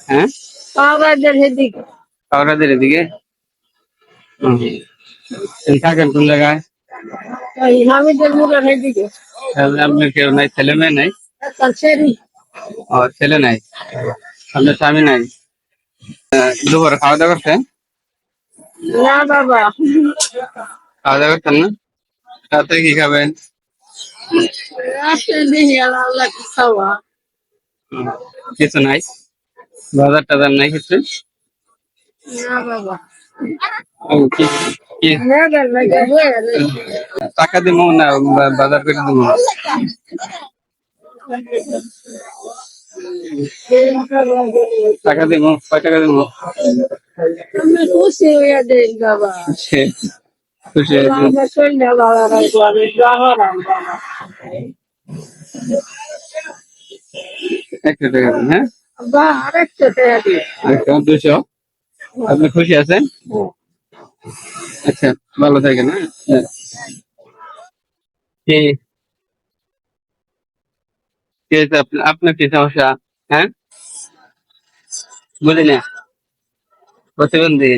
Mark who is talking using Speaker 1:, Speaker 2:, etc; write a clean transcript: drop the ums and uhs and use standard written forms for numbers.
Speaker 1: হ্যাঁ, কাওড়াদের এদিকে। এই থাকেন কোন জায়গায়? তাহলে আপনার কেউ নাই, ছেলে মেয়ে নাই? ও, ছেলে নাই, আপনার স্বামী নাই? দুপুরে খাওয়া দাওয়া করছেন?
Speaker 2: না বাবা,
Speaker 1: খাওয়া দাওয়া করছেন না? রাতে কি খাবেন?
Speaker 2: রাতে দেখি আল্লাহ খাওয়া।
Speaker 1: কিছু নাই, বাজার টাজার নাই কিছু?
Speaker 2: না বাবা,
Speaker 1: কি কি টাকা দিব না, বাজার করে দিব? টাকা দিব, কয় টাকা দিব?
Speaker 2: আমি খুশি হইয়া দেই বাবা।
Speaker 1: সে খুশি হয়ে দিন।
Speaker 2: আমার শরীরটা ভালো রাখবো, আমি জাহারাম বাবা।
Speaker 1: 100 টাকা দিন, হ্যাঁ?
Speaker 2: বা আরেকটা টাকা দিই।
Speaker 1: আচ্ছা, 200। আপনি খুশি আছেন? আচ্ছা, ভালো থাকেন, হ্যাঁ। কি কি হয়েছে আপনার কি সমস্যা? হ্যাঁ, বুঝি না, প্রতিবন্ধী?